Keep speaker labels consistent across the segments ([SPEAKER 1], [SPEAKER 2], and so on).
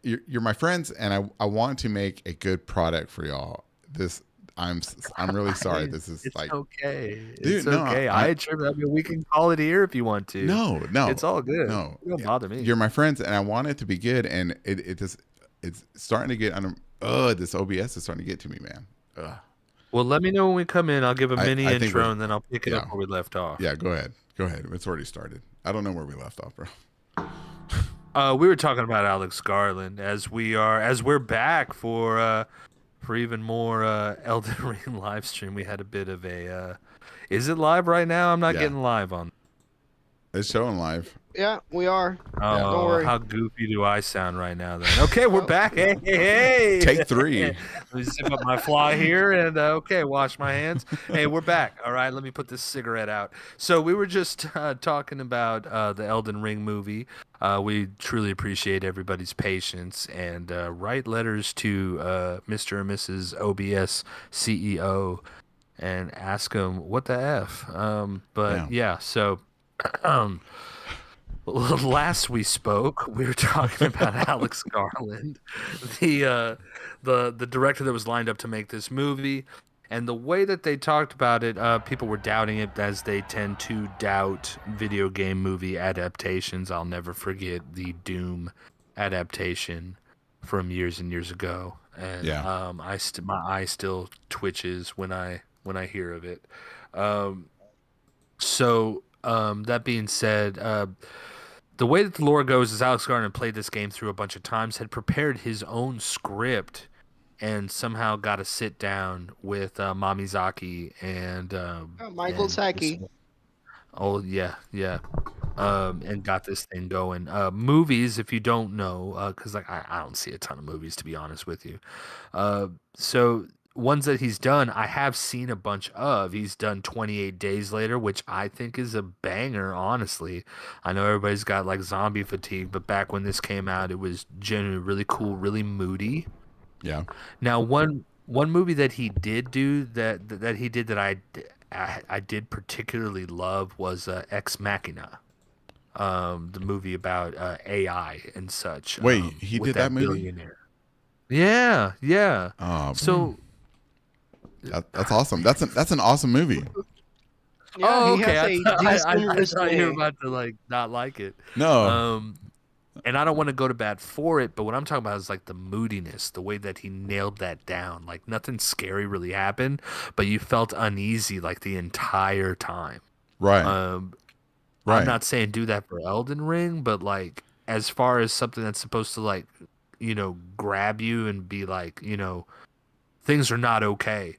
[SPEAKER 1] you're my friends, and I want to make a good product for y'all. This I'm really sorry. This is
[SPEAKER 2] It's
[SPEAKER 1] like,
[SPEAKER 2] okay.
[SPEAKER 1] dude,
[SPEAKER 2] It's
[SPEAKER 1] no,
[SPEAKER 2] okay. I mean, we can call it here if you want to.
[SPEAKER 1] no, no,
[SPEAKER 2] It's all good.
[SPEAKER 1] no.
[SPEAKER 2] It don't
[SPEAKER 1] Yeah,
[SPEAKER 2] bother me.
[SPEAKER 1] you're my friends, and I want it to be good, and it's starting to get under. This OBS is starting to get to me, man. Ugh.
[SPEAKER 2] Well, let me know when we come in. I'll give a mini
[SPEAKER 1] I think
[SPEAKER 2] intro,
[SPEAKER 1] we're,
[SPEAKER 2] and then I'll pick it up
[SPEAKER 1] yeah,
[SPEAKER 2] where we left off.
[SPEAKER 1] yeah. Go ahead. It's already started. I don't know where we left off, bro.
[SPEAKER 2] We were talking about Alex Garland as we're back for even more Elden Ring live stream. We had a bit of a is it live right now? I'm not
[SPEAKER 1] Yeah,
[SPEAKER 2] getting live on.
[SPEAKER 1] it's showing live.
[SPEAKER 3] Yeah, we are.
[SPEAKER 1] Yeah.
[SPEAKER 3] Don't
[SPEAKER 2] Oh,
[SPEAKER 3] worry.
[SPEAKER 2] how goofy do I sound right now then? Okay, we're
[SPEAKER 3] Oh.
[SPEAKER 2] back. Hey, hey,
[SPEAKER 1] Take
[SPEAKER 2] hey.
[SPEAKER 1] 3.
[SPEAKER 2] Let me zip up my fly here and okay, wash my hands. Hey, we're back. All right, let me put this cigarette out. So we were just talking about the Elden Ring movie. We truly appreciate everybody's patience and write letters to Mr. and Mrs. OBS CEO and ask them what the F. But yeah, so last we spoke, we were talking about Alex Garland, the director that was lined up to make this movie, and the way that they talked about it, people were doubting it as they tend to doubt video game movie adaptations. I'll never forget the Doom adaptation from years and years ago, and
[SPEAKER 1] Yeah.
[SPEAKER 2] my eye still twitches when I hear of it. That being said, the way that the lore goes is Alex Garland played this game through a bunch of times, had prepared his own script, and somehow got to sit down with Mamizaki
[SPEAKER 3] Michael
[SPEAKER 2] and
[SPEAKER 3] Saki.
[SPEAKER 2] oh yeah, and got this thing going. Movies, if you don't know, because like I don't see a ton of movies to be honest with you. So ones that he's done, I have seen a bunch of. He's done 28 Days Later, which I think is a banger, honestly. I know everybody's got like zombie fatigue, but back when this came out, it was genuinely really cool, really moody.
[SPEAKER 1] Yeah.
[SPEAKER 2] Now, one movie that he did do that I did particularly love was Ex Machina, the movie about AI and such.
[SPEAKER 1] Wait, he
[SPEAKER 2] With
[SPEAKER 1] did that movie?
[SPEAKER 2] billionaire. Yeah, yeah.
[SPEAKER 1] Oh,
[SPEAKER 2] So
[SPEAKER 1] that's awesome. That's an awesome movie.
[SPEAKER 3] Yeah,
[SPEAKER 2] oh,
[SPEAKER 3] he
[SPEAKER 2] okay.
[SPEAKER 3] has a decent
[SPEAKER 2] I thought you were
[SPEAKER 3] resume.
[SPEAKER 2] about to like not like it.
[SPEAKER 1] No.
[SPEAKER 2] And I don't want to go to bat for it, but what I'm talking about is like the moodiness, the way that he nailed that down. Like nothing scary really happened, but you felt uneasy like the entire time.
[SPEAKER 1] Right.
[SPEAKER 2] I'm
[SPEAKER 1] Right.
[SPEAKER 2] not saying do that for Elden Ring, but like as far as something that's supposed to like, grab you and be like, things are not okay.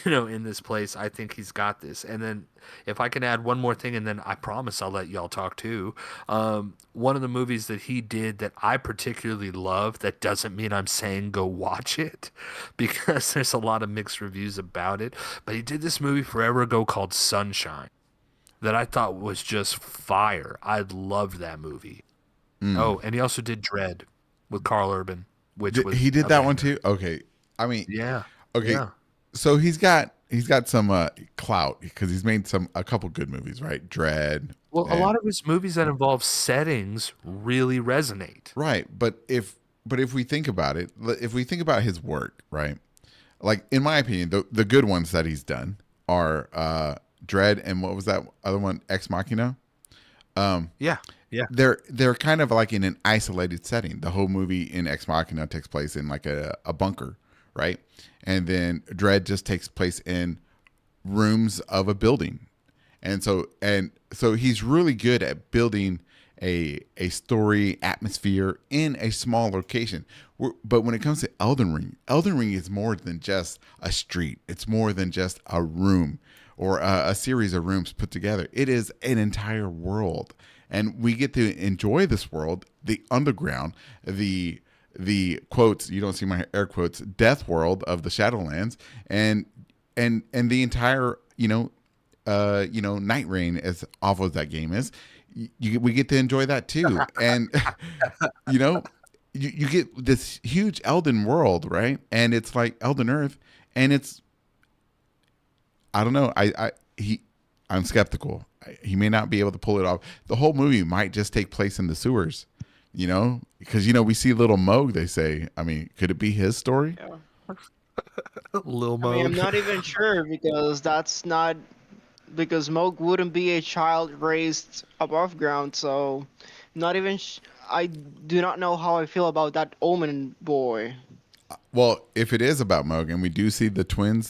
[SPEAKER 2] In this place, I think he's got this. And then if I can add one more thing, and then I promise I'll let y'all talk too. One of the movies that he did that I particularly love, that doesn't mean I'm saying go watch it because there's a lot of mixed reviews about it. But he did this movie forever ago called Sunshine that I thought was just fire. I loved that movie. Oh, and he also did Dread with Carl Urban, which was
[SPEAKER 1] He did
[SPEAKER 2] a
[SPEAKER 1] that one
[SPEAKER 2] banger.
[SPEAKER 1] too. Okay. I mean,
[SPEAKER 2] Yeah.
[SPEAKER 1] okay.
[SPEAKER 2] Yeah.
[SPEAKER 1] So he's got some clout because he's made a couple good movies, right? Dread.
[SPEAKER 2] Well, a lot of his movies that involve settings really resonate.
[SPEAKER 1] Right, but if we think about it, if we think about his work, right? Like in my opinion, the good ones that he's done are Dread and what was that other one? Ex Machina.
[SPEAKER 2] Yeah.
[SPEAKER 1] They're kind of like in an isolated setting. The whole movie in Ex Machina takes place in like a bunker, right? And then Dread just takes place in rooms of a building. And so he's really good at building a story atmosphere in a small location. But when it comes to Elden Ring is more than just a street. It's more than just a room or a series of rooms put together. It is an entire world. And we get to enjoy this world, the underground, the quotes, you don't see my air quotes, death world of the Shadowlands, and the entire Night Rain, as awful as that game is, we get to enjoy that too. And you get this huge Elden world, right? And it's like Elden Earth, and it's, I don't know, I'm skeptical. He may not be able to pull it off. The whole movie might just take place in the sewers, Because we see little Moog. They say, I mean, could it be his story?
[SPEAKER 3] Yeah.
[SPEAKER 2] Lil
[SPEAKER 3] I mean, I'm
[SPEAKER 2] Mo.
[SPEAKER 3] not even sure because that's not because Moog wouldn't be a child raised above ground. So, not even. I do not know how I feel about that Omen boy.
[SPEAKER 1] Well, if it is about Moog and we do see the twin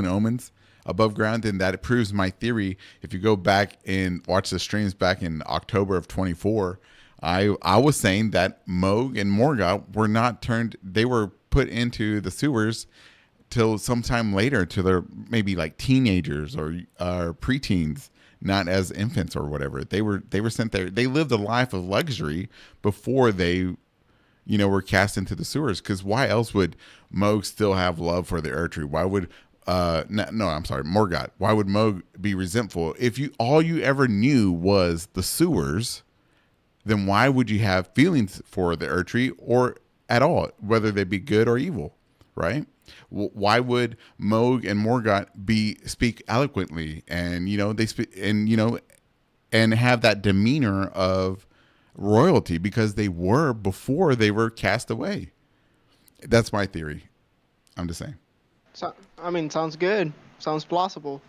[SPEAKER 1] omens above ground, then that proves my theory. If you go back and watch the streams back in October of 24, I was saying that Moog and Morgoth were not turned. They were put into the sewers till sometime later, till they're maybe like teenagers or preteens, not as infants or whatever. They were sent there. They lived a life of luxury before they were cast into the sewers. Because why else would Moog still have love for the Erdtree? Why would I'm sorry, Morgoth. Why would Moog be resentful if all you ever knew was the sewers? Then why would you have feelings for the Erdtree or at all, whether they be good or evil, right? Why would Moog and Morgoth speak eloquently and they speak and have that demeanor of royalty because they were before they were cast away? That's my theory. I'm just saying.
[SPEAKER 3] So, I mean, sounds good. Sounds plausible.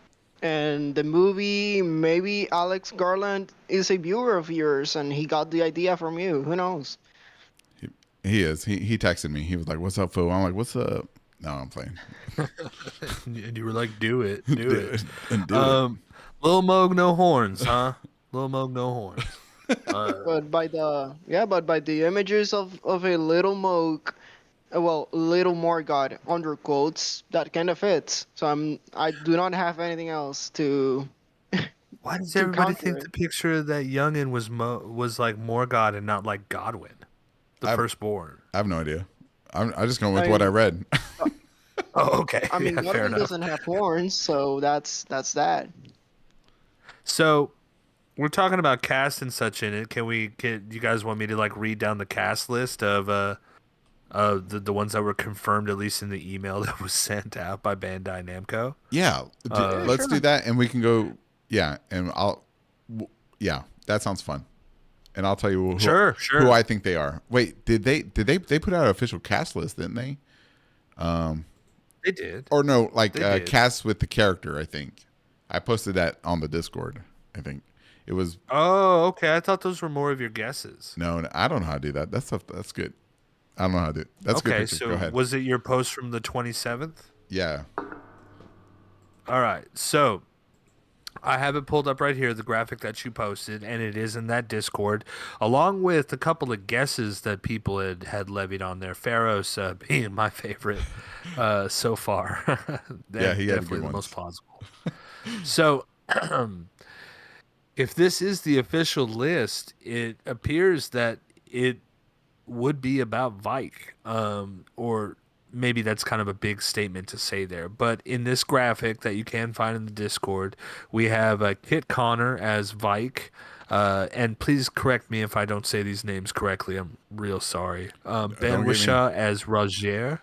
[SPEAKER 3] And the movie, maybe Alex Garland is a viewer of yours and he got the idea from you. Who knows?
[SPEAKER 1] He is. He texted me. He was like, "What's up, fool?" I'm like, "What's up?" No, I'm playing.
[SPEAKER 2] And you were like, do it. Do it.
[SPEAKER 1] Do it.
[SPEAKER 2] Lil Moog, no horns, huh? Lil Moog, no horns.
[SPEAKER 3] But by the images of a little Moog, little Morgoth under quotes, that kind of fits. So I do not have anything else to.
[SPEAKER 2] Why does
[SPEAKER 3] to
[SPEAKER 2] everybody
[SPEAKER 3] counter
[SPEAKER 2] think
[SPEAKER 3] it.
[SPEAKER 2] the picture of that youngin was like Morgoth and not like Godwin, the firstborn?
[SPEAKER 1] I have no idea. I'm just going with
[SPEAKER 3] I
[SPEAKER 1] what I
[SPEAKER 3] mean-
[SPEAKER 1] read.
[SPEAKER 2] Oh, okay.
[SPEAKER 3] I mean,
[SPEAKER 2] Yeah, fair
[SPEAKER 3] Godwin
[SPEAKER 2] enough.
[SPEAKER 3] doesn't have horns, so that's that.
[SPEAKER 2] So we're talking about cast and such in it. Can you guys want me to like read down the cast list of the ones that were confirmed at least in the email that was sent out by Bandai Namco?
[SPEAKER 1] Yeah, let's
[SPEAKER 3] sure.
[SPEAKER 1] do that, and we can go. Yeah, and Yeah, that sounds fun. And I'll tell you
[SPEAKER 2] Sure.
[SPEAKER 1] who I think they are. Wait, did they put out an official cast list? Didn't they?
[SPEAKER 2] They did.
[SPEAKER 1] Or no, like
[SPEAKER 2] They did.
[SPEAKER 1] cast with the character. I think I posted that on the Discord. I think it was.
[SPEAKER 2] Oh, okay. I thought those were more of your guesses.
[SPEAKER 1] No, I don't know how to do that. That's good. I don't know how to do it. That's a good
[SPEAKER 2] Okay,
[SPEAKER 1] picture.
[SPEAKER 2] so
[SPEAKER 1] Go ahead.
[SPEAKER 2] was it your post from the 27th?
[SPEAKER 1] Yeah.
[SPEAKER 2] All right. So I have it pulled up right here, the graphic that you posted, and it is in that Discord, along with a couple of guesses that people had levied on there. Pharaoh's being my favorite so far.
[SPEAKER 1] Yeah, he had
[SPEAKER 2] definitely
[SPEAKER 1] good
[SPEAKER 2] the
[SPEAKER 1] ones.
[SPEAKER 2] most plausible. So, if this is the official list, it appears that it would be about Vike, or maybe that's kind of a big statement to say there. But in this graphic that you can find in the Discord, we have Kit Connor as Vike. And please correct me if I don't say these names correctly. I'm real sorry. Ben
[SPEAKER 1] get me.
[SPEAKER 2] Wishaw as Roger.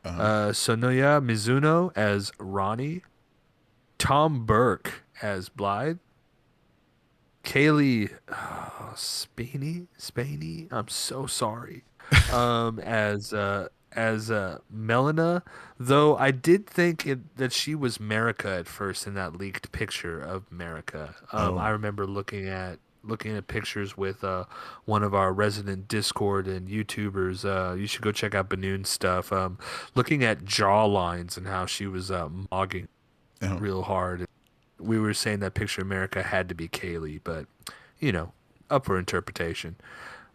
[SPEAKER 2] Sonoya Mizuno as Ronnie. Tom Burke as Blythe. Kaylee Spaney. I'm so sorry. As Melina, though I did think that she was Merica at first in that leaked picture of Merica. I remember looking at pictures with one of our resident Discord and YouTubers. You should go check out Banoon's stuff. Looking at jaw lines and how she was mogging real hard. We were saying that picture of Merica had to be Kaylee, but up for interpretation.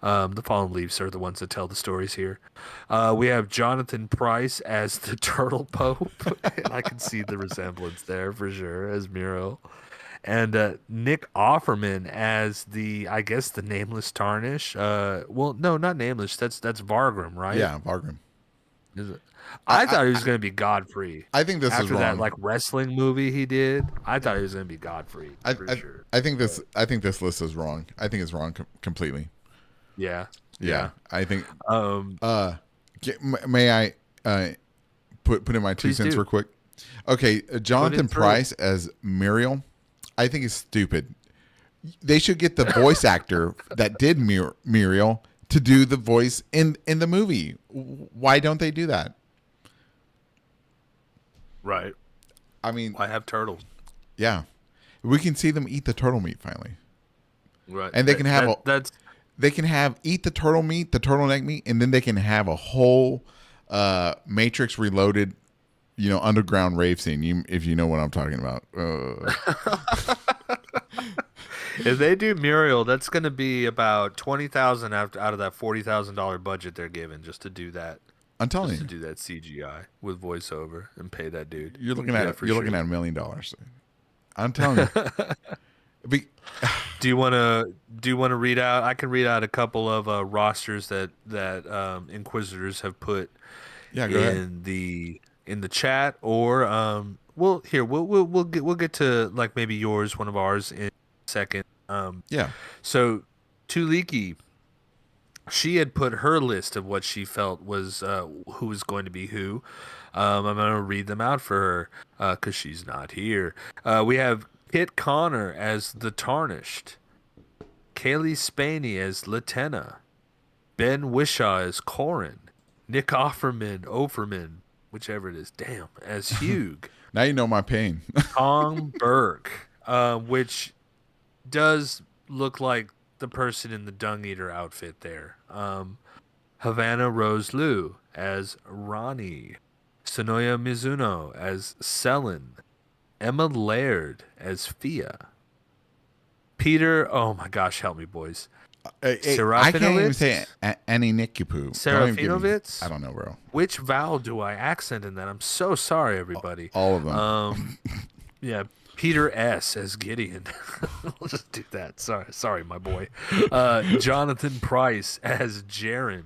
[SPEAKER 2] The Fallen Leaves are the ones that tell the stories here. We have Jonathan Pryce as the Turtle Pope. And I can see the resemblance there for sure as Muriel. And Nick Offerman as the Nameless Tarnish. Well, no, not Nameless. That's Vargrim, right?
[SPEAKER 1] Yeah, Vargrim.
[SPEAKER 2] Is it? I thought he was going to be Godfrey.
[SPEAKER 1] I think this is
[SPEAKER 2] After
[SPEAKER 1] wrong.
[SPEAKER 2] that like wrestling movie he did, I thought he was going to be Godfrey. Sure.
[SPEAKER 1] I think this list is wrong. I think it's wrong completely.
[SPEAKER 2] Yeah.
[SPEAKER 1] I think. May I put in my 2 cents real quick? Okay, Jonathan Pryce as Muriel. I think is stupid. They should get the voice actor that did Muriel to do the voice in the movie. Why don't they do that?
[SPEAKER 2] Right.
[SPEAKER 1] I mean,
[SPEAKER 2] I have turtles.
[SPEAKER 1] yeah, we can see them eat the turtle meat finally,
[SPEAKER 2] Right.
[SPEAKER 1] and they can have
[SPEAKER 2] that's
[SPEAKER 1] they can have eat the turtle meat, the turtleneck meat, and then they can have a whole Matrix Reloaded, underground rave scene. If you know what I'm talking about.
[SPEAKER 2] if they do Muriel, that's going to be about 20,000 out of that $40,000 budget they're given just to do that.
[SPEAKER 1] I'm telling
[SPEAKER 2] Just
[SPEAKER 1] you,
[SPEAKER 2] to do that CGI with voiceover and pay that dude.
[SPEAKER 1] you're looking at
[SPEAKER 2] Yeah,
[SPEAKER 1] you're looking at $1 million. I'm telling you.
[SPEAKER 2] Do you want to read out? I can read out a couple of rosters that Inquisitors have put
[SPEAKER 1] Yeah, go ahead.
[SPEAKER 2] in the chat, or we'll get to like maybe yours, one of ours in a second.
[SPEAKER 1] Yeah.
[SPEAKER 2] So Tuliki, she had put her list of what she felt was who was going to be who. I'm going to read them out for her because she's not here. We have Kit Connor as the Tarnished, Kaylee Spaney as Latenna, Ben Wishaw as Corin, Nick Offerman, whichever it is, as Hugh,
[SPEAKER 1] Now you know my pain.
[SPEAKER 2] Tom Burke, which does look like the person in the Dung Eater outfit there. Havana Rose Liu as Ronnie, Sonoya Mizuno as Selin, Emma Laird as Fia, Peter. Oh my gosh, help me, boys.
[SPEAKER 1] I can't even say any Nikipu.
[SPEAKER 2] Serafinovitz?
[SPEAKER 1] I don't know, bro.
[SPEAKER 2] Which vowel do I accent in that? I'm so sorry, everybody.
[SPEAKER 1] All of them.
[SPEAKER 2] Yeah, Peter S. as Gideon. We'll just do that. Sorry, my boy. Jonathan Price as Jaren.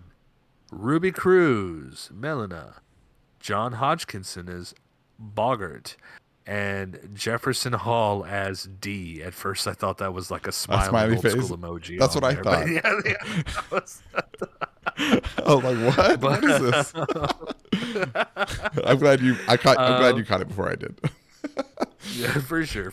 [SPEAKER 2] Ruby Cruz, Melina. John Hodgkinson as Bogart. And Jefferson Hall as D. At first, I thought that was like a smiling old
[SPEAKER 1] face.
[SPEAKER 2] school emoji.
[SPEAKER 1] That's what I
[SPEAKER 2] there,
[SPEAKER 1] thought. I was like, what? What is this? I'm glad you caught it before I did.
[SPEAKER 2] Yeah, for sure.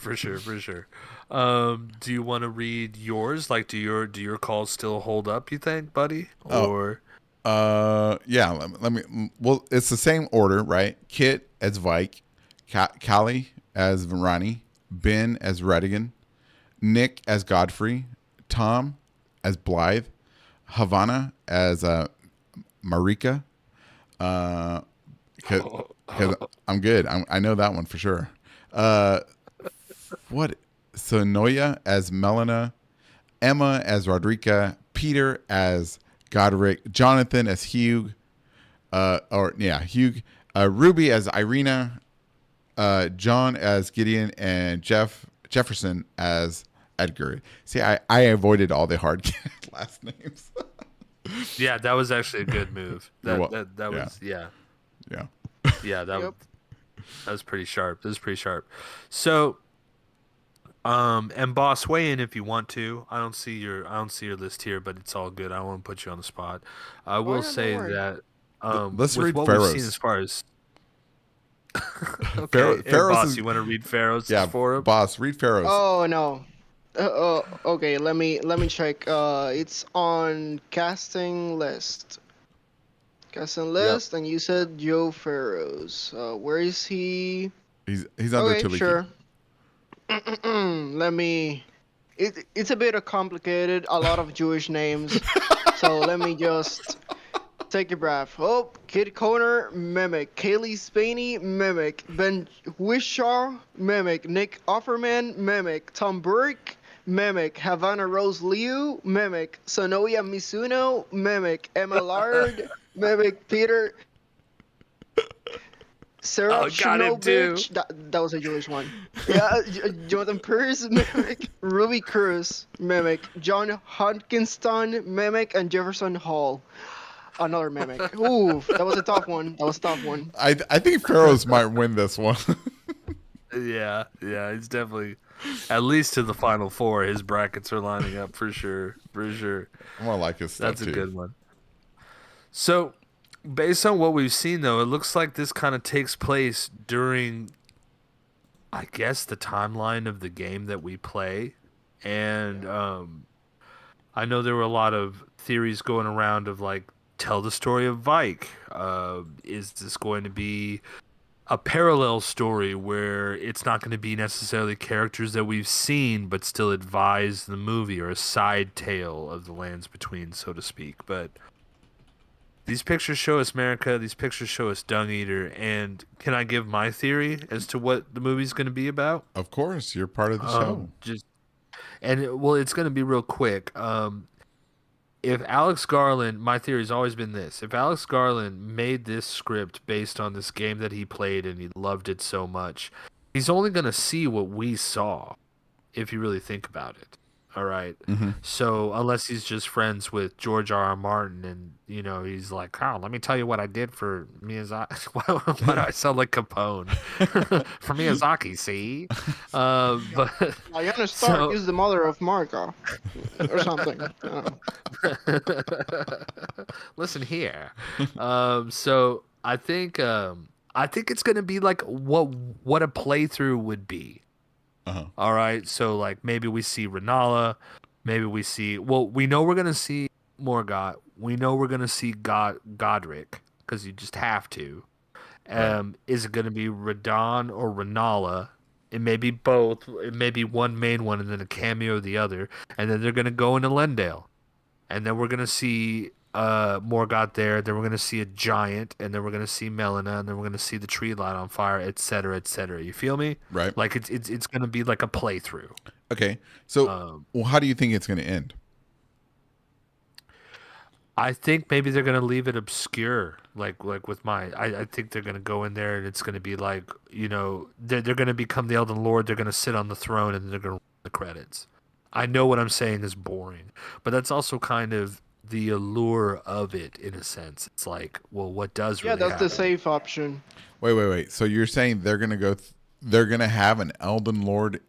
[SPEAKER 2] Do you want to read yours? Like, do your calls still hold up? You think, buddy? Or
[SPEAKER 1] yeah. Let me. Well, it's the same order, right? Kit as Vike, Callie as Varani, Ben as Redigan, Nick as Godfrey, Tom as Blythe, Havana as Marika. Because I'm good. I know that one for sure. What? Sonoya as Melina, Emma as Rodrika, Peter as Godric, Jonathan as Hugh, Hugh, Ruby as Irina, John as Gideon, and Jefferson as Edgar. See, I avoided all the hard last names.
[SPEAKER 2] yeah, that was actually a good move. That was
[SPEAKER 1] Yeah.
[SPEAKER 2] That was pretty sharp. So, and boss, weigh in if you want to. I don't see your list here, but it's all good. I don't want to put you on the spot. I will say that
[SPEAKER 1] let's
[SPEAKER 2] with
[SPEAKER 1] read
[SPEAKER 2] what
[SPEAKER 1] Pharaoh's.
[SPEAKER 2] we've seen as far as okay,
[SPEAKER 1] Pharaoh's
[SPEAKER 2] boss, you want to read Pharaoh's for him?
[SPEAKER 1] Boss, read Pharaoh's.
[SPEAKER 3] Oh no. Okay. Let me check. It's on casting list. And you said Joe Pharaohs. Where is he?
[SPEAKER 1] He's under
[SPEAKER 3] Okay,
[SPEAKER 1] Tuliki.
[SPEAKER 3] sure. Let me. It's a bit complicated. A lot of Jewish names. So let me just take a breath. Oh, Kid Connor, Mimic. Kaylee Spaney, Mimic. Ben Wishaw, Mimic. Nick Offerman, Mimic. Tom Burke, Mimic. Havana Rose Liu, Mimic. Sonoya Mizuno, Mimic. Emma Lard, Mimic. Peter Serafinovitch. That was a Jewish one. Yeah, Jonathan Pierce, Mimic. Ruby Cruz, Mimic. John Hodgkinson, Mimic. And Jefferson Hall. Another Mimic. Ooh, that was a tough one.
[SPEAKER 1] I think Pharaoh's might win this one.
[SPEAKER 2] Yeah, he's definitely at least to the final four. His brackets are lining up for sure.
[SPEAKER 1] I'm gonna like his stuff.
[SPEAKER 2] That's a good one. So, based on what we've seen, though, it looks like this kind of takes place during, I guess, the timeline of the game that we play, and I know there were a lot of theories going around of like tell the story of Vike. Is this going to be a parallel story where it's not going to be necessarily characters that we've seen, but still advise the movie, or a side tale of the lands between, so to speak? But these pictures show us America. These pictures show us Dung Eater. And can I give my theory as to what the movie's going to be about?
[SPEAKER 1] Of course, you're part of the show.
[SPEAKER 2] Well, it's going to be real quick. If Alex Garland, my theory's always been this: if Alex Garland made this script based on this game that he played and he loved it so much, he's only going to see what we saw, if you really think about it. All right.
[SPEAKER 1] Mm-hmm.
[SPEAKER 2] So unless he's just friends with George R. R. Martin, and he's like, "Oh, let me tell you what I did for Miyazaki." Why do I sound like Capone for Miyazaki? See, but
[SPEAKER 3] Lyanna Stark is the mother of Marco, or something.
[SPEAKER 2] Listen here. So I think it's gonna be like what a playthrough would be.
[SPEAKER 1] Uh-huh.
[SPEAKER 2] All right, so like maybe we see Renala, maybe we see. Well, we know we're gonna see Morgoth. We know we're gonna see Godric, because you just have to. Is it gonna be Radon or Renala? It may be both. It may be one main one and then a cameo of the other, and then they're gonna go into Lendale, and then we're gonna see Morgoth there. Then we're gonna see a giant, and then we're gonna see Melina, and then we're gonna see the tree light on fire, etc., etc. You feel me?
[SPEAKER 1] Right.
[SPEAKER 2] Like it's gonna be like a playthrough.
[SPEAKER 1] Okay. So, well, how do you think it's going to end?
[SPEAKER 2] I think maybe they're gonna leave it obscure, like with I think they're gonna go in there and it's gonna be like they're gonna become the Elden Lord. They're gonna sit on the throne and they're gonna roll the credits. I know what I'm saying is boring, but that's also kind of the allure of it in a sense. It's like, well, what does really
[SPEAKER 3] that's
[SPEAKER 2] happen?
[SPEAKER 3] the safe option.
[SPEAKER 1] Wait. So you're saying they're going to they're going to have an Elden Lord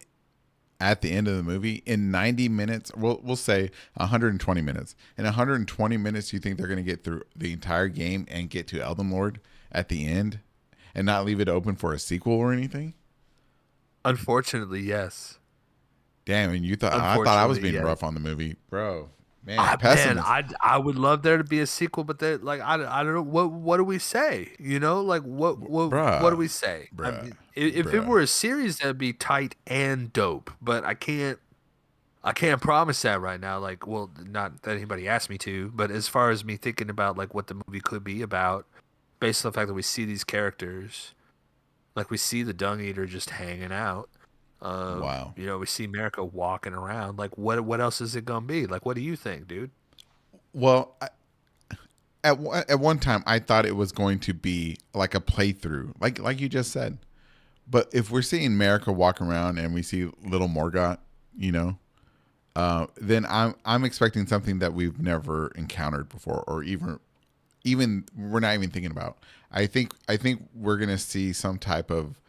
[SPEAKER 1] at the end of the movie in 90 minutes? We'll say 120 minutes. In 120 minutes, you think they're going to get through the entire game and get to Elden Lord at the end and not leave it open for a sequel or anything?
[SPEAKER 2] Unfortunately, yes.
[SPEAKER 1] Damn, and I thought I was being rough on the movie, bro. Man,
[SPEAKER 2] I would love there to be a sequel, but I don't know what do we say? Like what do we say? If it were a series, that'd be tight and dope. But I can't promise that right now. Like, well, not that anybody asked me to, but as far as me thinking about like what the movie could be about, based on the fact that we see these characters, like we see the Dung Eater just hanging out.
[SPEAKER 1] Wow.
[SPEAKER 2] We see America walking around. Like, what else is it gonna be? Like, what do you think, dude?
[SPEAKER 1] Well, at one time, I thought it was going to be like a playthrough, like you just said. But if we're seeing America walk around and we see little Morgoth, then I'm expecting something that we've never encountered before, or even we're not even thinking about. I think we're gonna see some type of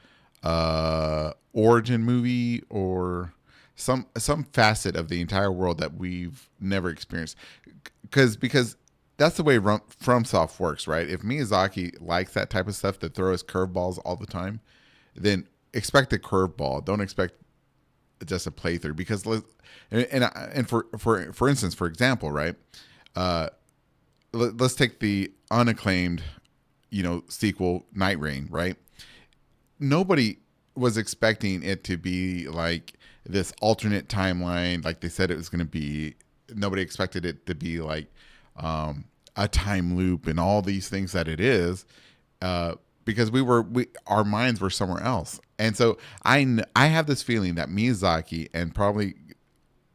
[SPEAKER 1] origin movie or some facet of the entire world that we've never experienced, because that's the way FromSoft works, right? If Miyazaki likes that type of stuff, to throw us curveballs all the time, then expect a curveball. Don't expect just a playthrough, because for instance, for example, right, let's take the unacclaimed sequel, Night Rain, right? Nobody was expecting it to be like this alternate timeline, like they said it was going to be. Nobody expected it to be like a time loop and all these things that it is, because our minds were somewhere else. And so I have this feeling that Miyazaki and probably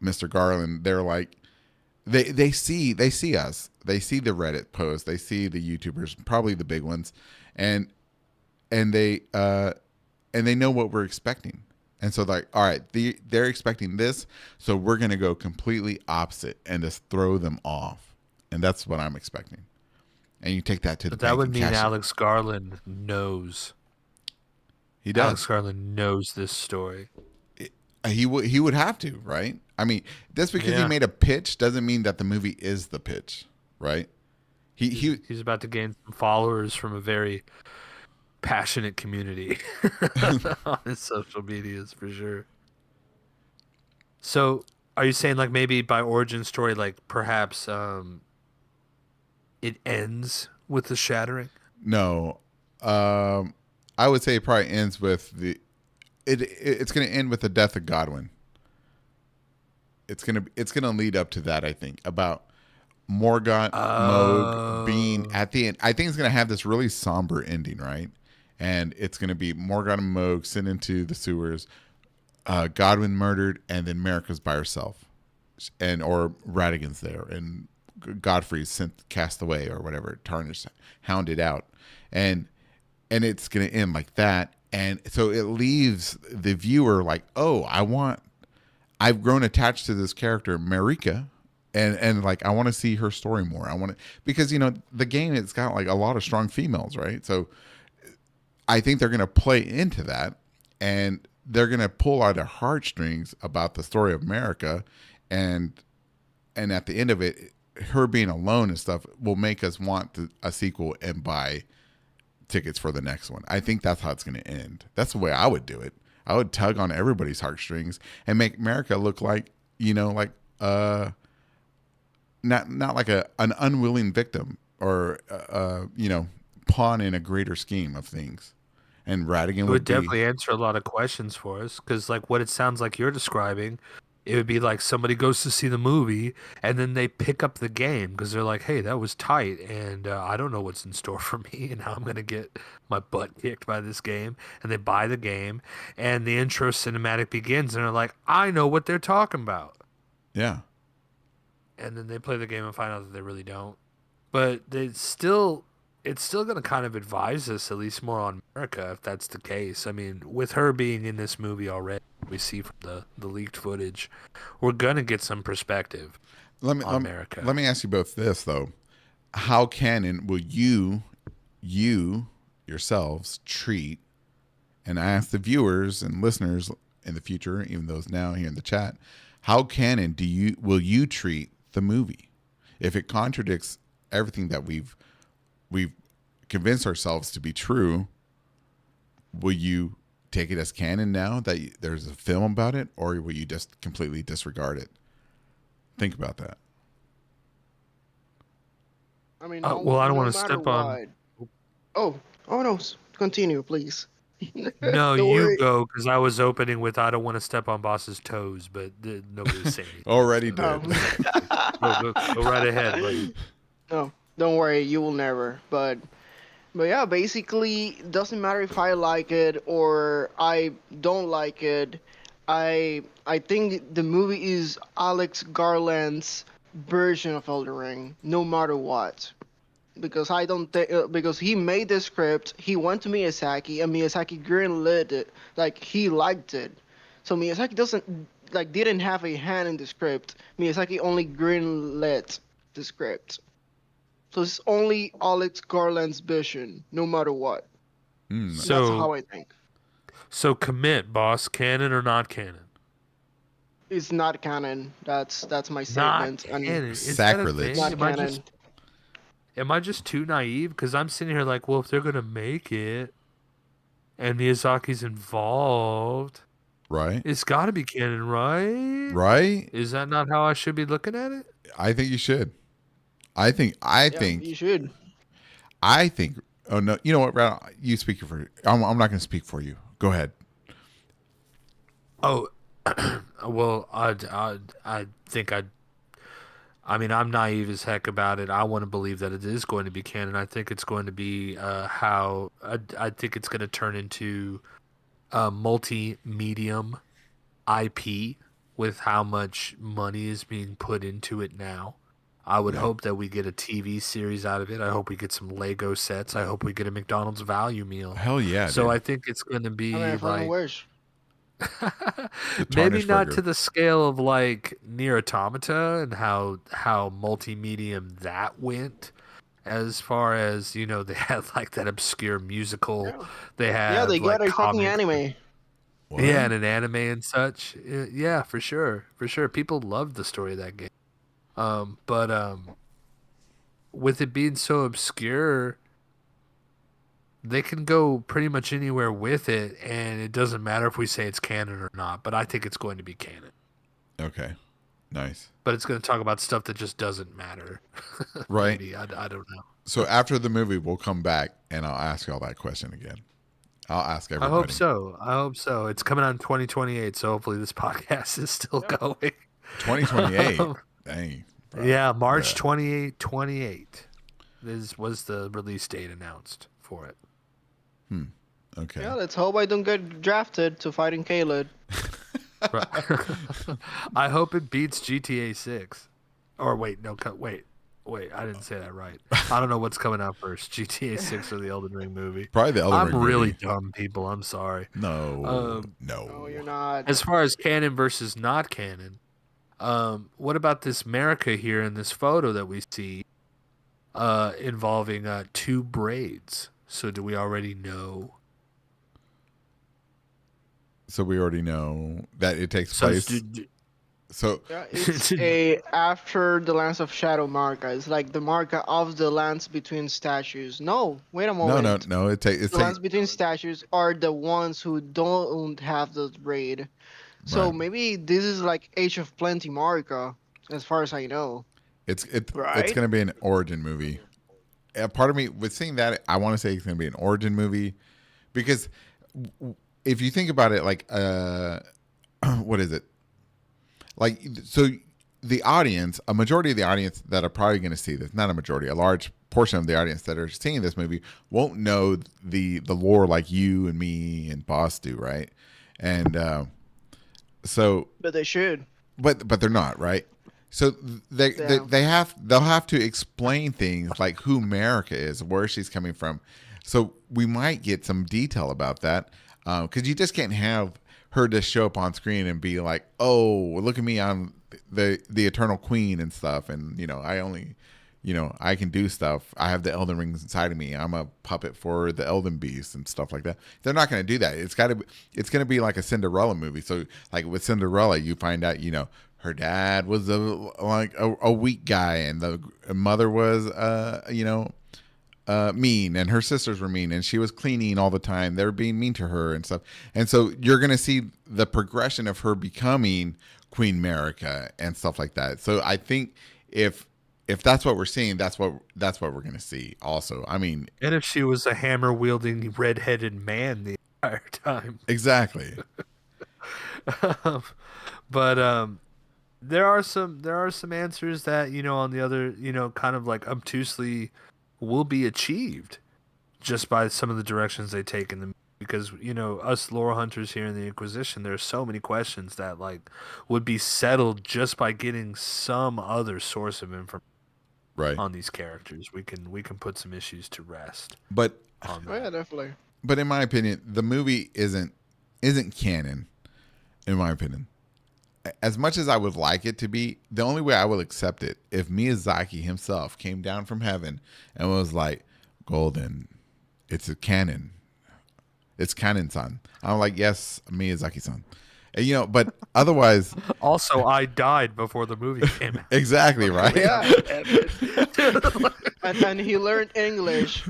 [SPEAKER 1] Mr. Garland, they're like, they see us, they see the Reddit posts, they see the YouTubers, probably the big ones, and they know what we're expecting. And so like, all right, they're expecting this, so we're going to go completely opposite and just throw them off. And that's what I'm expecting. And you take that to the bank.
[SPEAKER 2] That would mean Alex Garland knows.
[SPEAKER 1] He does.
[SPEAKER 2] Alex Garland knows this story.
[SPEAKER 1] He would have to, right? I mean, just because he made a pitch doesn't mean that the movie is the pitch, right?
[SPEAKER 2] He's about to gain some followers from a very passionate community on his social medias, for sure. So are you saying like maybe by origin story, like perhaps it ends with the shattering?
[SPEAKER 1] No, I would say it probably ends with it's going to end with the death of Godwin. It's gonna lead up to that. I think about Morgott Moog being
[SPEAKER 2] Oh,
[SPEAKER 1] at the end. I think it's gonna have this really somber ending, right? And it's gonna be Morgott and Moog sent into the sewers, Godwin murdered, and then America's by herself, and or Radigan's there, and Godfrey's sent cast away or whatever, tarnished, hounded out, and it's gonna end like that. And so it leaves the viewer like, oh, I've grown attached to this character, Marika, and like I want to see her story more. I want to because the game it's got like a lot of strong females, right? So I think they're going to play into that, and they're going to pull out their heartstrings about the story of America, and at the end of it, her being alone and stuff will make us want a sequel and buy tickets for the next one. I think that's how it's going to end. That's the way I would do it. I would tug on everybody's heartstrings and make America look like like not like an unwilling victim or pawn in a greater scheme of things. And
[SPEAKER 2] it
[SPEAKER 1] Radigan
[SPEAKER 2] would
[SPEAKER 1] would be
[SPEAKER 2] definitely answer a lot of questions for us because, like, what it sounds like you're describing, it would be like somebody goes to see the movie and then they pick up the game because they're like, "Hey, that was tight, and I don't know what's in store for me, and how I'm gonna get my butt kicked by this game." And they buy the game, and the intro cinematic begins, and they're like, "I know what they're talking about,"
[SPEAKER 1] yeah.
[SPEAKER 2] and then they play the game and find out that they really don't. But it's still going to kind of advise us at least more on America if that's the case. I mean, with her being in this movie already, we see from the leaked footage, we're going to get some perspective
[SPEAKER 1] Let me
[SPEAKER 2] on
[SPEAKER 1] let me,
[SPEAKER 2] America.
[SPEAKER 1] let me ask you both this though: how canon will you yourselves treat? And I ask the viewers and listeners in the future, even those now here in the chat, how canon will you treat the movie if it contradicts everything that we've convinced ourselves to be true? Will you take it as canon now that there's a film about it, or will you just completely disregard it? Think about that.
[SPEAKER 3] I mean,
[SPEAKER 2] Well, I don't
[SPEAKER 3] no
[SPEAKER 2] want to
[SPEAKER 3] matter
[SPEAKER 2] step on.
[SPEAKER 3] what. Oh, oh no, continue, please.
[SPEAKER 2] No,
[SPEAKER 3] Don't
[SPEAKER 2] you
[SPEAKER 3] worry.
[SPEAKER 2] go because I was opening with I don't want to step on boss's toes, but nobody was saying anything.
[SPEAKER 1] Already
[SPEAKER 2] So
[SPEAKER 3] Oh.
[SPEAKER 1] did.
[SPEAKER 2] go right ahead, buddy.
[SPEAKER 3] No, don't worry, you will never. But yeah, basically, doesn't matter if I like it or I don't like it. I think the movie is Alex Garland's version of Elden Ring, no matter what. Because I don't think because he made the script, he went to Miyazaki and Miyazaki greenlit it, like he liked it. So Miyazaki doesn't didn't have a hand in the script. Miyazaki only greenlit the script. So it's only Alex Garland's vision, no matter what. That's
[SPEAKER 2] So
[SPEAKER 3] how I think.
[SPEAKER 2] so commit, boss. Canon or not canon?
[SPEAKER 3] It's not canon. That's my
[SPEAKER 2] Not
[SPEAKER 3] statement, and
[SPEAKER 2] canon. Is that a
[SPEAKER 1] Sacrilege.
[SPEAKER 2] thing?
[SPEAKER 3] not canon.
[SPEAKER 2] Am I just too naive? Because I'm sitting here like, well, if they're gonna make it and Miyazaki's involved,
[SPEAKER 1] Right?
[SPEAKER 2] it's got to be canon, right?
[SPEAKER 1] Right?
[SPEAKER 2] Is that not how I should be looking at it?
[SPEAKER 1] I think you should. I think. I
[SPEAKER 3] Yeah,
[SPEAKER 1] think.
[SPEAKER 3] you should.
[SPEAKER 1] I think. Oh no! You know what, Brad? You speak for. I'm not going to speak for you. Go ahead.
[SPEAKER 2] Oh, well, I think I mean, I'm naive as heck about it. I want to believe that it is going to be canon. I think it's going to be how I think it's going to turn into a multi-medium IP with how much money is being put into it now. I would
[SPEAKER 1] Yeah.
[SPEAKER 2] hope that we get a TV series out of it. I hope we get some Lego sets. I hope we get a McDonald's value meal.
[SPEAKER 1] Hell yeah,
[SPEAKER 2] So
[SPEAKER 1] dude.
[SPEAKER 2] I think it's going to
[SPEAKER 3] I mean, I
[SPEAKER 2] be
[SPEAKER 3] fucking
[SPEAKER 2] like
[SPEAKER 3] wish.
[SPEAKER 1] The
[SPEAKER 2] maybe
[SPEAKER 1] tarnished
[SPEAKER 2] not
[SPEAKER 1] burger.
[SPEAKER 2] to the scale of like Near Automata and how multi-medium that went. As far as they had like that obscure musical.
[SPEAKER 3] Yeah,
[SPEAKER 2] They
[SPEAKER 3] yeah, they
[SPEAKER 2] have
[SPEAKER 3] got
[SPEAKER 2] like
[SPEAKER 3] a fucking
[SPEAKER 2] comics.
[SPEAKER 3] anime.
[SPEAKER 1] What?
[SPEAKER 2] Yeah, and an anime and such. Yeah, for sure, for sure. People love the story of that game. But with it being so obscure, they can go pretty much anywhere with it, and it doesn't matter if we say it's canon or not. But I think it's going to be canon.
[SPEAKER 1] Okay. Nice.
[SPEAKER 2] but it's going to talk about stuff that just doesn't matter.
[SPEAKER 1] Right.
[SPEAKER 2] Maybe I don't know.
[SPEAKER 1] So after the movie, we'll come back and I'll ask y'all that question again. I'll ask
[SPEAKER 2] I hope
[SPEAKER 1] everybody.
[SPEAKER 2] so. I hope so. It's coming out in 2028, so hopefully this podcast is still going.
[SPEAKER 1] 2028.
[SPEAKER 2] Um,
[SPEAKER 1] Dang. Bro.
[SPEAKER 2] yeah, March
[SPEAKER 1] Yeah.
[SPEAKER 2] 28. This was the release date announced for it.
[SPEAKER 1] Okay.
[SPEAKER 3] Yeah, let's hope I don't get drafted to fighting Caleb.
[SPEAKER 2] Right. I hope it beats GTA 6. Or wait, no, wait, I didn't say that right. I don't know what's coming out first, GTA 6 or the Elden Ring movie.
[SPEAKER 1] Probably the Elden
[SPEAKER 2] I'm
[SPEAKER 1] Ring
[SPEAKER 2] really
[SPEAKER 1] movie.
[SPEAKER 2] dumb, people. I'm sorry.
[SPEAKER 1] No.
[SPEAKER 3] No, you're not.
[SPEAKER 2] As far as canon versus not canon, what about this America here in this photo that we see involving two braids? So do we already know?
[SPEAKER 1] So we already know that it takes
[SPEAKER 2] So
[SPEAKER 1] place. So
[SPEAKER 3] Yeah, it's a after the Lands of Shadow Marca. It's like the Marca of the lands between statues. No, wait a moment.
[SPEAKER 1] no. It's
[SPEAKER 3] The lands between statues are the ones who don't have the braid. So
[SPEAKER 1] Right.
[SPEAKER 3] maybe this is like Age of Plenty Marca, as far as I know.
[SPEAKER 1] It's
[SPEAKER 3] Right?
[SPEAKER 1] going to be an origin movie. Part of me with seeing that, I want to say it's going to be an origin movie because if you think about it, like what is it? Like, so the audience, a majority of the audience that are probably going to see this, not a majority, a large portion of the audience that are seeing this movie won't know the lore like you and me and Boss do, right? And so,
[SPEAKER 3] But they should.
[SPEAKER 1] but they're not, right? So
[SPEAKER 3] Yeah.
[SPEAKER 1] they'll have to explain things like who America is, where she's coming from. So we might get some detail about that because you just can't have her just show up on screen and be like, "Oh, look at me, I'm the Eternal Queen and stuff," and I only, I can do stuff. I have the Elden rings inside of me. I'm a puppet for the Elden Beast and stuff like that. They're not going to do that. It's going to be like a Cinderella movie. So like with Cinderella, you find out, her dad was a weak guy and the mother was mean and her sisters were mean and she was cleaning all the time. They were being mean to her and stuff. And so you're going to see the progression of her becoming Queen America and stuff like that. So I think if that's what we're seeing, that's what we're going to see also. I mean,
[SPEAKER 2] And if she was a hammer wielding red-headed man the entire time.
[SPEAKER 1] exactly.
[SPEAKER 2] But there are some answers that on the other kind of like obtusely will be achieved just by some of the directions they take in the movie. Because us lore hunters here in the Inquisition, there's so many questions that like would be settled just by getting some other source of information
[SPEAKER 1] Right.
[SPEAKER 2] on these characters. We can put some issues to rest
[SPEAKER 1] But
[SPEAKER 2] on
[SPEAKER 3] Oh, yeah,
[SPEAKER 2] that.
[SPEAKER 3] definitely.
[SPEAKER 1] but in my opinion, the movie isn't canon. In my opinion, as much as I would like it to be, the only way I will accept it if Miyazaki himself came down from heaven and was like, "Golden, it's a canon. It's canon, son." I'm like, "Yes, Miyazaki-san." And, but otherwise,
[SPEAKER 2] Also, I died before the movie came out.
[SPEAKER 1] exactly right.
[SPEAKER 3] Yeah. And he learned English.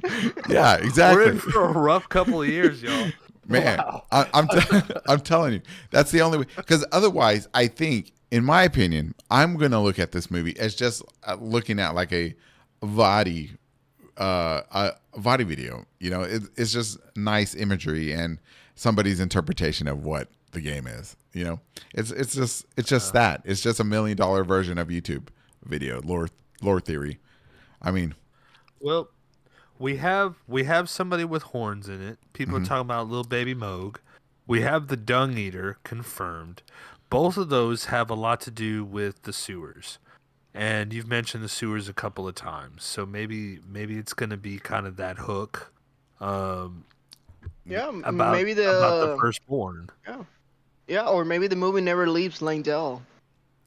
[SPEAKER 1] Yeah,
[SPEAKER 2] We're
[SPEAKER 1] exactly.
[SPEAKER 2] in for a rough couple of years, y'all.
[SPEAKER 1] Man,
[SPEAKER 2] Wow.
[SPEAKER 1] I'm telling you, that's the only way. Because otherwise, I think, in my opinion, I'm gonna look at this movie as just looking at like a Vadi, Vadi video. It's just nice imagery and somebody's interpretation of what the game is. It's just that. It's just $1 million version of YouTube video lore theory. I mean,
[SPEAKER 2] Well, we have somebody with horns in it. People are talking about little baby Moog. We have the Dung Eater confirmed. Both of those have a lot to do with the sewers. And you've mentioned the sewers a couple of times. So maybe it's going to be kind of that hook
[SPEAKER 3] Yeah,
[SPEAKER 2] about
[SPEAKER 3] maybe
[SPEAKER 2] the firstborn.
[SPEAKER 3] Yeah, or maybe the movie never leaves Langdell.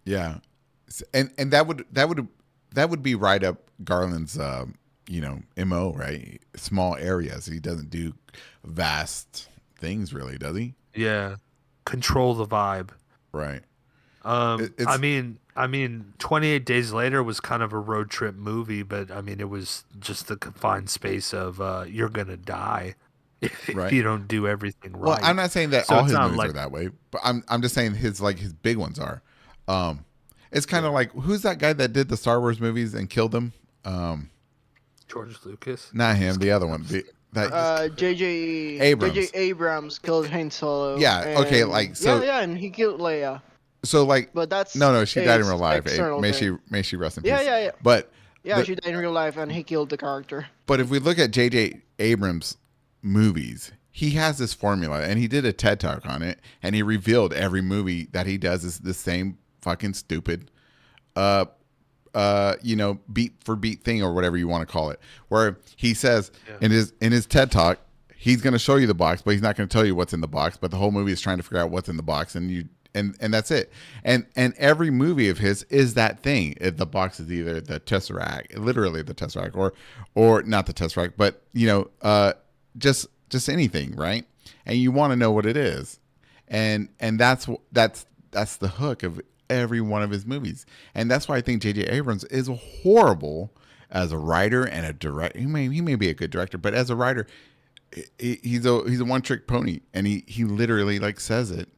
[SPEAKER 1] yeah, and that would be right up Garland's MO, right? Small areas. He doesn't do vast things really, does he?
[SPEAKER 2] Yeah. Control the vibe.
[SPEAKER 1] Right.
[SPEAKER 2] I mean, 28 Days Later was kind of a road trip movie, but I mean, it was just the confined space of you're gonna die if
[SPEAKER 1] Right.
[SPEAKER 2] you don't do everything right.
[SPEAKER 1] Well, I'm not saying that
[SPEAKER 2] So
[SPEAKER 1] all
[SPEAKER 2] it's
[SPEAKER 1] his
[SPEAKER 2] not
[SPEAKER 1] movies
[SPEAKER 2] like-
[SPEAKER 1] are that way, but I'm just saying his big ones are. It's kind of like, who's that guy that did the Star Wars movies and killed them?
[SPEAKER 2] George Lucas.
[SPEAKER 1] Not him, the other one.
[SPEAKER 3] J.J. Abrams killed Han Solo.
[SPEAKER 1] Yeah. Okay. Like so.
[SPEAKER 3] Yeah, and he killed Leia.
[SPEAKER 1] So like.
[SPEAKER 3] But that's
[SPEAKER 1] No, she died in
[SPEAKER 3] a
[SPEAKER 1] real life.
[SPEAKER 3] external
[SPEAKER 1] May
[SPEAKER 3] thing.
[SPEAKER 1] she rest in
[SPEAKER 3] Yeah,
[SPEAKER 1] peace.
[SPEAKER 3] yeah.
[SPEAKER 1] But
[SPEAKER 3] Yeah, she died in real life, and he killed the character.
[SPEAKER 1] But if we look at J.J. Abrams' movies, he has this formula, and he did a TED Talk on it, and he revealed every movie that he does is the same fucking stupid, beat for beat thing or whatever you want to call it. Where he says in his TED Talk, he's going to show you the box, but he's not going to tell you what's in the box. But the whole movie is trying to figure out what's in the box, and that's it. And every movie of his is that thing. The box is either the Tesseract, literally the Tesseract, or not the Tesseract, but just anything, right? And you want to know what it is, and that's the hook of every one of his movies. And that's why I think J.J. Abrams is horrible as a writer and a director. He may be a good director, but as a writer, he's a one trick pony, and he literally like says it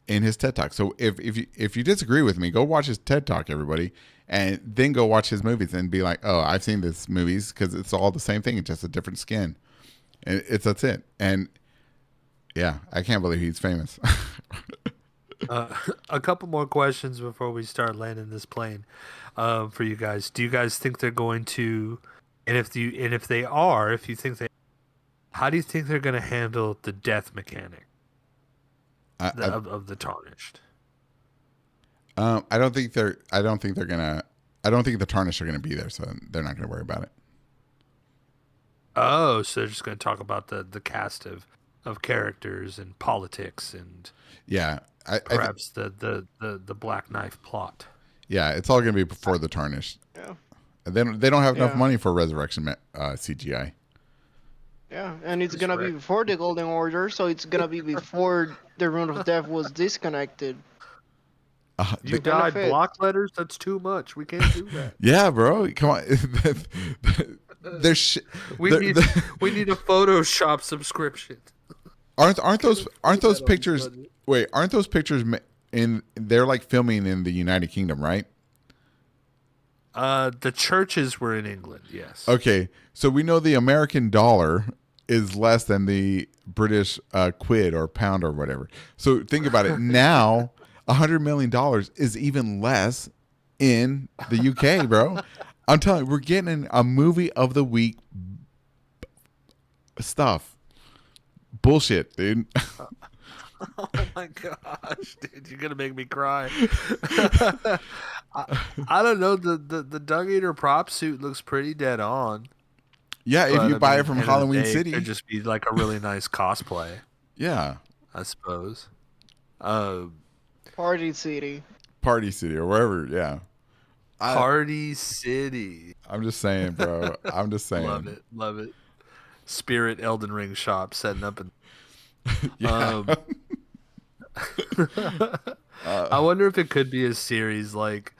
[SPEAKER 1] in his TED Talk. So if you disagree with me, go watch his TED Talk, everybody, and then go watch his movies and be like, oh, I've seen these movies, because it's all the same thing. It's just a different skin. And that's it. And yeah, I can't believe he's famous.
[SPEAKER 2] A couple more questions before we start landing this plane for you guys. Do you guys think they're going to, and if they are, if you think they, how do you think they're going to handle the death mechanic of the Tarnished?
[SPEAKER 1] I don't think the Tarnished are gonna be there, so they're not gonna worry about it.
[SPEAKER 2] Oh, so they're just gonna talk about the cast of characters and politics and perhaps the Black Knife plot.
[SPEAKER 1] Yeah, it's all gonna be before the Tarnished.
[SPEAKER 3] Yeah.
[SPEAKER 1] They don't have enough money for Resurrection CGI.
[SPEAKER 3] Yeah, and it's gonna be before the Golden Order, so it's gonna be before the Rune of Death was disconnected.
[SPEAKER 2] You died block letters? That's too much. We can't do that.
[SPEAKER 1] Yeah, bro. Come on.
[SPEAKER 2] We need a Photoshop subscription.
[SPEAKER 1] Aren't those pictures? Wait, aren't those pictures in? They're like filming in the United Kingdom, right?
[SPEAKER 2] The churches were in England. Yes.
[SPEAKER 1] Okay, so we know the American dollar is less than the British quid or pound or whatever. So think about it now. $100 million is even less in the UK, bro. I'm telling you, we're getting a movie of the week stuff. Bullshit, dude.
[SPEAKER 2] Oh my gosh, dude, you're gonna make me cry. I don't know. The Dung Eater prop suit looks pretty dead on.
[SPEAKER 1] Yeah, if you buy it from Halloween City,
[SPEAKER 2] it'd just be like a really nice cosplay.
[SPEAKER 1] Yeah,
[SPEAKER 2] I suppose.
[SPEAKER 3] Party City
[SPEAKER 1] or wherever. Yeah,
[SPEAKER 2] Party City.
[SPEAKER 1] I'm just saying, bro. I'm just saying.
[SPEAKER 2] Love it. Spirit Elden Ring shop setting up in.
[SPEAKER 1] Yeah.
[SPEAKER 2] I wonder if it could be a series like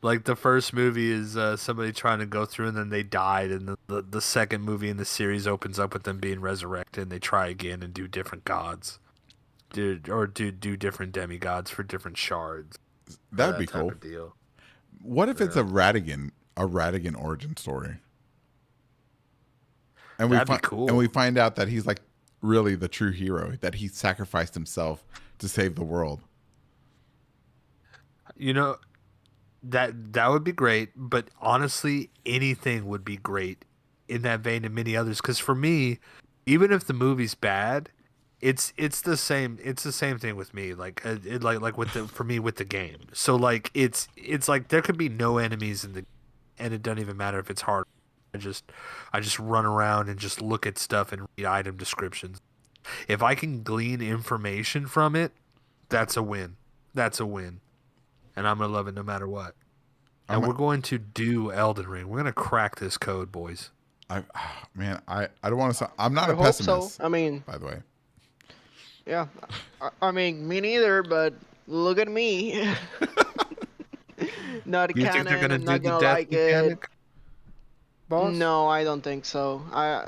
[SPEAKER 2] the first movie is somebody trying to go through and then they died, and the second movie in the series opens up with them being resurrected and they try again and do different gods. Do different demigods for different shards.
[SPEAKER 1] That'd be cool.
[SPEAKER 2] Deal.
[SPEAKER 1] What if it's a Radigan origin story? And
[SPEAKER 2] that'd be cool.
[SPEAKER 1] And we find out that he's like really the true hero, that he sacrificed himself to save the world.
[SPEAKER 2] You know, that would be great, but honestly, anything would be great in that vein and many others. Because for me, even if the movie's bad, it's the same thing with me. Like for me with the game. So like it's like there could be no enemies and it doesn't even matter if it's hard. I just run around and just look at stuff and read item descriptions. If I can glean information from it, that's a win. That's a win. And I'm gonna love it no matter what. And we're going to do Elden Ring. We're gonna crack this code, boys.
[SPEAKER 1] I don't want to. I'm not a
[SPEAKER 3] hope
[SPEAKER 1] pessimist.
[SPEAKER 3] So. I mean,
[SPEAKER 1] by the way.
[SPEAKER 3] Yeah, I mean, me neither. But look at me. Not
[SPEAKER 2] you
[SPEAKER 3] canon.
[SPEAKER 2] Think they're gonna
[SPEAKER 3] I'm
[SPEAKER 2] do
[SPEAKER 3] not
[SPEAKER 2] the
[SPEAKER 3] gonna
[SPEAKER 2] death
[SPEAKER 3] like
[SPEAKER 2] mechanic?
[SPEAKER 3] it.
[SPEAKER 2] Boss?
[SPEAKER 3] No, I don't think so. I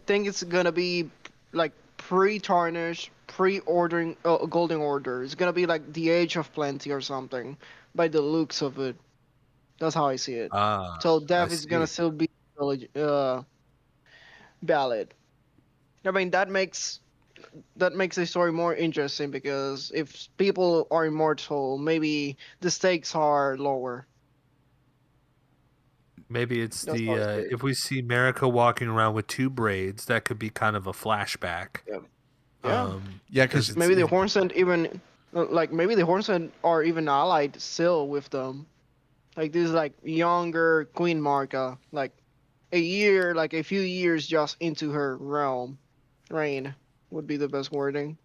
[SPEAKER 3] think it's gonna be like pre-tarnish, pre-ordering Golden Order. It's gonna be like the Age of Plenty or something. by the looks of it. That's how I see it. So
[SPEAKER 2] I
[SPEAKER 3] death is gonna
[SPEAKER 2] see.
[SPEAKER 3] still be valid. I mean that makes the story more interesting because if people are immortal, maybe the stakes are lower.
[SPEAKER 2] Maybe it's
[SPEAKER 3] That's
[SPEAKER 2] the
[SPEAKER 3] how I see it.
[SPEAKER 2] if we see America walking around with two braids, that could be kind of a flashback.
[SPEAKER 3] Yeah. Yeah.
[SPEAKER 1] Yeah,
[SPEAKER 2] Because
[SPEAKER 1] because
[SPEAKER 2] it's
[SPEAKER 3] Maybe the
[SPEAKER 2] it,
[SPEAKER 3] Hornsent even maybe the Hornsent are even allied still with them. Like this like younger Queen Marka, like a few years just into her realm. Reign would be the best wording.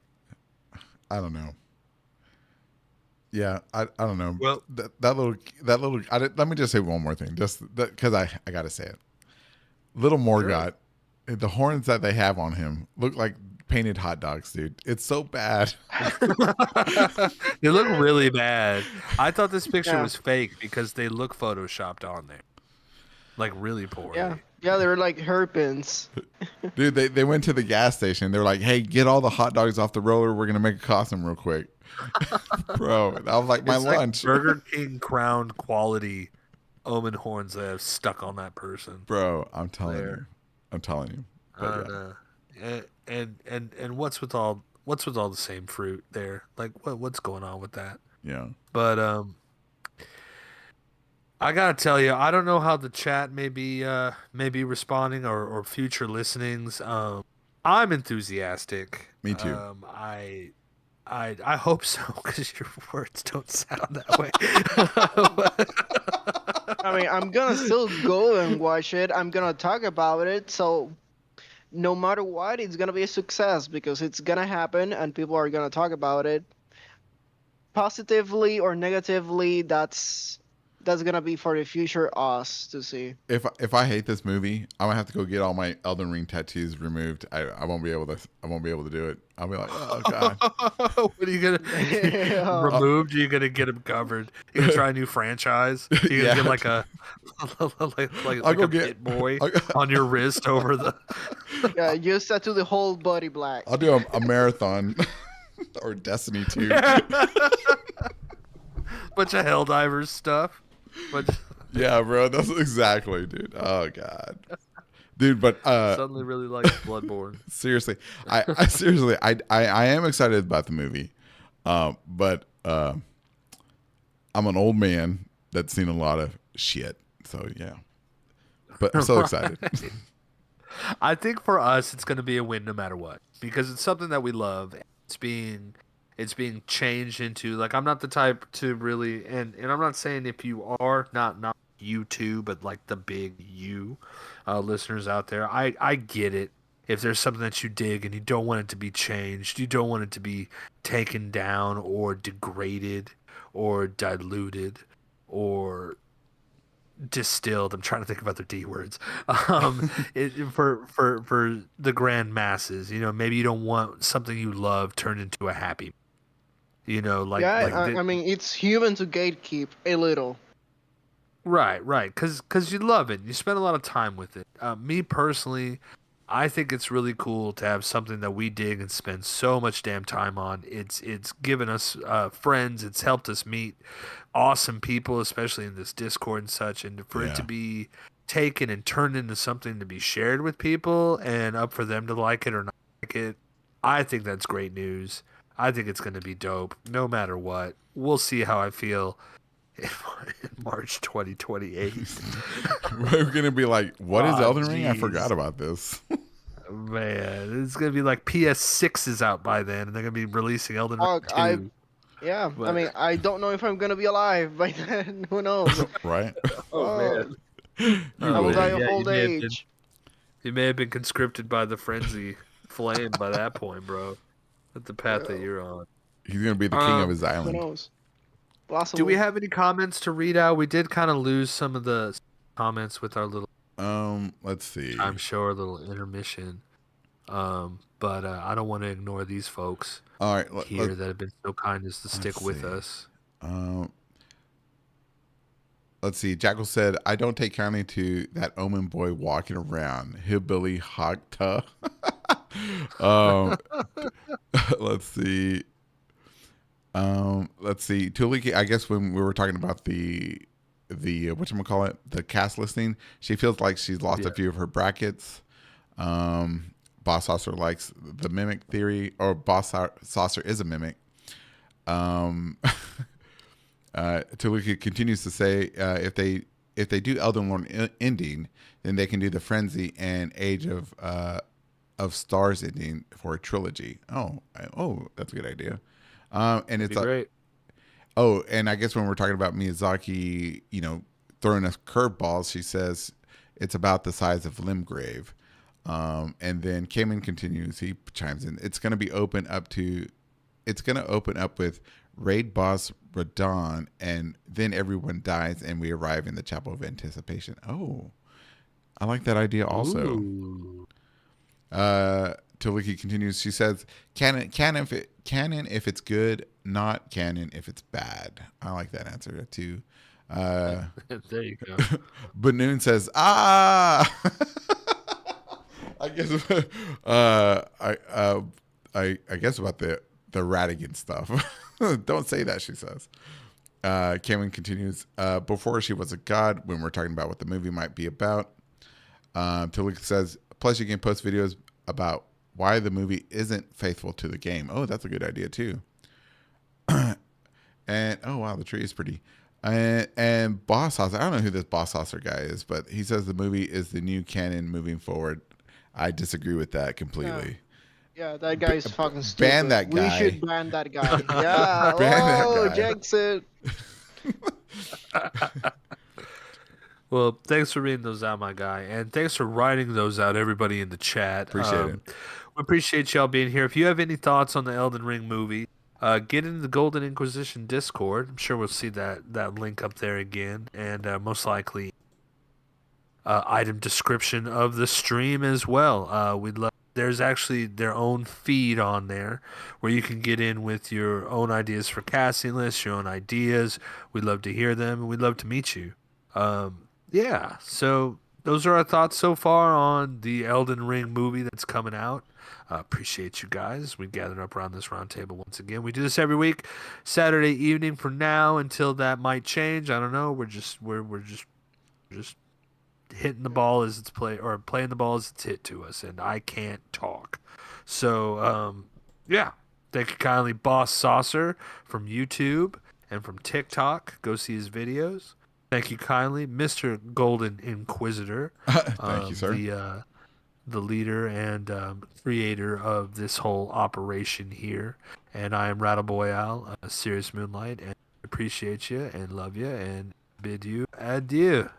[SPEAKER 1] I don't know. Yeah, I don't know.
[SPEAKER 2] well,
[SPEAKER 1] That little. Let me just say one more thing, just because I gotta say it. Little
[SPEAKER 2] sure.
[SPEAKER 1] Morgot, the horns that they have on him look like painted hot dogs, dude. It's so bad.
[SPEAKER 2] They look really bad. I thought this picture
[SPEAKER 3] Yeah.
[SPEAKER 2] was fake because they look photoshopped on there, like really
[SPEAKER 3] Yeah.
[SPEAKER 2] poorly.
[SPEAKER 3] Yeah, they're like hairpins.
[SPEAKER 1] Dude, they went to the gas station. They're like, "Hey, get all the hot dogs off the roller. We're gonna make a costume real quick." Bro, that was like my
[SPEAKER 2] It's like
[SPEAKER 1] lunch.
[SPEAKER 2] Burger King crowned quality omen horns that have stuck on that person
[SPEAKER 1] Bro, I'm telling
[SPEAKER 2] there.
[SPEAKER 1] you. I'm telling you. But
[SPEAKER 2] And and what's with all the same fruit there? Like what's going on with that?
[SPEAKER 1] yeah.
[SPEAKER 2] But I gotta tell you, I don't know how the chat may be responding or future listenings. I'm enthusiastic.
[SPEAKER 1] Me too.
[SPEAKER 2] I hope so because your words don't sound that way.
[SPEAKER 3] I mean, I'm gonna still go and watch it. I'm gonna talk about it. So no matter what, it's gonna be a success because it's gonna happen and people are gonna talk about it. Positively or negatively, that's gonna be for the future us to see.
[SPEAKER 1] If I hate this movie, I'm gonna have to go get all my Elden Ring tattoos removed. I won't be able to do it. I'll be like, oh god.
[SPEAKER 2] What are you gonna
[SPEAKER 3] Yeah.
[SPEAKER 2] removed? You're gonna get him covered. You're gonna try a new franchise. You're gonna
[SPEAKER 1] Yeah.
[SPEAKER 2] get like a
[SPEAKER 1] I'll
[SPEAKER 2] like
[SPEAKER 1] go
[SPEAKER 2] a
[SPEAKER 1] get.
[SPEAKER 2] pit boy
[SPEAKER 1] I'll,
[SPEAKER 2] on your wrist over the.
[SPEAKER 3] Yeah, just tattoo the whole body black.
[SPEAKER 1] I'll do a marathon or Destiny 2.
[SPEAKER 2] Bunch of Helldivers stuff. Bunch
[SPEAKER 1] Yeah, bro. That's exactly, dude. Oh god. Dude, but
[SPEAKER 2] suddenly really like Bloodborne.
[SPEAKER 1] seriously, I seriously, I am excited about the movie, but I'm an old man that's seen a lot of shit, so yeah. But I'm so excited.
[SPEAKER 2] I think for us, it's going to be a win no matter what because it's something that we love. It's being changed into like I'm not the type to really and I'm not saying if you are not you too, but like the big you listeners out there. I get it. If there's something that you dig and you don't want it to be changed, you don't want it to be taken down or degraded or diluted or distilled. I'm trying to think of other D words. For the grand masses, maybe you don't want something you love turned into a happy. Like
[SPEAKER 3] Yeah,
[SPEAKER 2] like
[SPEAKER 3] I mean, it's human to gatekeep a little.
[SPEAKER 2] right, because you love it. You spend a lot of time with it. Me personally, I think it's really cool to have something that we dig and spend so much damn time on. It's given us friends. It's helped us meet awesome people, especially in this Discord and such. And for it
[SPEAKER 1] Yeah.
[SPEAKER 2] to be taken and turned into something to be shared with people and up for them to like it or not like it, I think that's great news. I think it's going to be dope, no matter what. We'll see how I feel in March 2028.
[SPEAKER 1] We're gonna be like, what is
[SPEAKER 2] Ah,
[SPEAKER 1] Elden Ring? I
[SPEAKER 2] jeez.
[SPEAKER 1] forgot about this.
[SPEAKER 2] Man, it's gonna be like PS6 is out by then, and they're gonna be releasing Elden Ring
[SPEAKER 3] Fuck,
[SPEAKER 2] 2.
[SPEAKER 3] Yeah, I
[SPEAKER 2] But
[SPEAKER 3] mean, I don't know if I'm gonna be alive by then. Who knows?
[SPEAKER 1] Right?
[SPEAKER 2] oh man,
[SPEAKER 1] You
[SPEAKER 3] I
[SPEAKER 2] oh
[SPEAKER 3] will
[SPEAKER 1] will
[SPEAKER 3] die
[SPEAKER 1] be.
[SPEAKER 3] of
[SPEAKER 2] man, yeah,
[SPEAKER 3] old age.
[SPEAKER 2] you may have been conscripted by the frenzy flame by that point, bro. At the path that
[SPEAKER 3] Yeah,
[SPEAKER 2] you're on.
[SPEAKER 1] He's gonna be the king of his
[SPEAKER 3] who
[SPEAKER 1] island.
[SPEAKER 3] knows?
[SPEAKER 2] Do we
[SPEAKER 3] Possible.
[SPEAKER 2] have any comments to read out? We did kind of lose some of the comments with our little,
[SPEAKER 1] Let's see.
[SPEAKER 2] I'm sure, little intermission. But I don't want to ignore these folks
[SPEAKER 1] All right,
[SPEAKER 2] here that have been so kind as to stick with
[SPEAKER 1] see.
[SPEAKER 2] us.
[SPEAKER 1] Let's see. Jackal said, "I don't take kindly to that Omen boy walking around hillbilly Hogta." um, let's see. Let's see. Tuliki, I guess when we were talking about the whatchamacallit, the cast listing, she feels like she's lost a
[SPEAKER 2] Yeah.
[SPEAKER 1] few of her brackets. Boss Saucer likes the mimic theory, or Saucer is a mimic. Um, Tuliki continues to say, if they do Elden Lord ending, then they can do the Frenzy and Age of Stars ending for a trilogy. Oh, that's a good idea. And
[SPEAKER 2] That'd
[SPEAKER 1] it's
[SPEAKER 2] be great.
[SPEAKER 1] oh, and I guess when we're talking about Miyazaki, throwing us curveballs, she says it's about the size of Limgrave. And then Cayman continues. He chimes in. It's going to open up with raid boss Radon, and then everyone dies, and we arrive in the Chapel of Anticipation. Oh, I like that idea also.
[SPEAKER 2] Ooh.
[SPEAKER 1] Taliki continues. She says, canon if it's good, not canon if it's bad." I like that answer too.
[SPEAKER 2] There you go.
[SPEAKER 1] Banoon says, "Ah." I guess. I guess about the Radigan stuff. Don't say that, she says. Cameron continues. Before she was a god, when we're talking about what the movie might be about, Talika says, plus you can post videos about why the movie isn't faithful to the game. Oh, that's a good idea too. And oh wow, the tree is pretty. And Boss Saucer, I don't know who this Boss Saucer guy is, but he says the movie is the new canon moving forward. I disagree with that completely.
[SPEAKER 3] Yeah, that guy is fucking stupid.
[SPEAKER 1] Ban that
[SPEAKER 3] We
[SPEAKER 1] guy.
[SPEAKER 3] should ban that guy. Yeah.
[SPEAKER 1] Ban that
[SPEAKER 3] Oh,
[SPEAKER 1] guy.
[SPEAKER 3] jinx it.
[SPEAKER 2] Well, thanks for reading those out, my guy, and thanks for writing those out, everybody in the chat.
[SPEAKER 1] Appreciate it.
[SPEAKER 2] We appreciate y'all being here. If you have any thoughts on the Elden Ring movie, get into the Golden Inquisition Discord. I'm sure we'll see that link up there again, and most likely item description of the stream as well. We'd love. There's actually their own feed on there where you can get in with your own ideas for casting lists, your own ideas. We'd love to hear them, and we'd love to meet you. Yeah, so those are our thoughts so far on the Elden Ring movie that's coming out. Appreciate you guys. We gathered up around this round table once again. We do this every week, Saturday evening for now until that might change. I don't know. We're just hitting the ball as it's played, or playing the ball as it's hit to us, and I can't talk. So yeah, thank you kindly, Boss Saucer from YouTube and from TikTok. Go see his videos. Thank you kindly, Mr. Golden Inquisitor.
[SPEAKER 1] Thank you, sir.
[SPEAKER 2] The leader and creator of this whole operation here. And I am Rattleboy Al, Serious Moonlight, and appreciate you and love you and bid you adieu.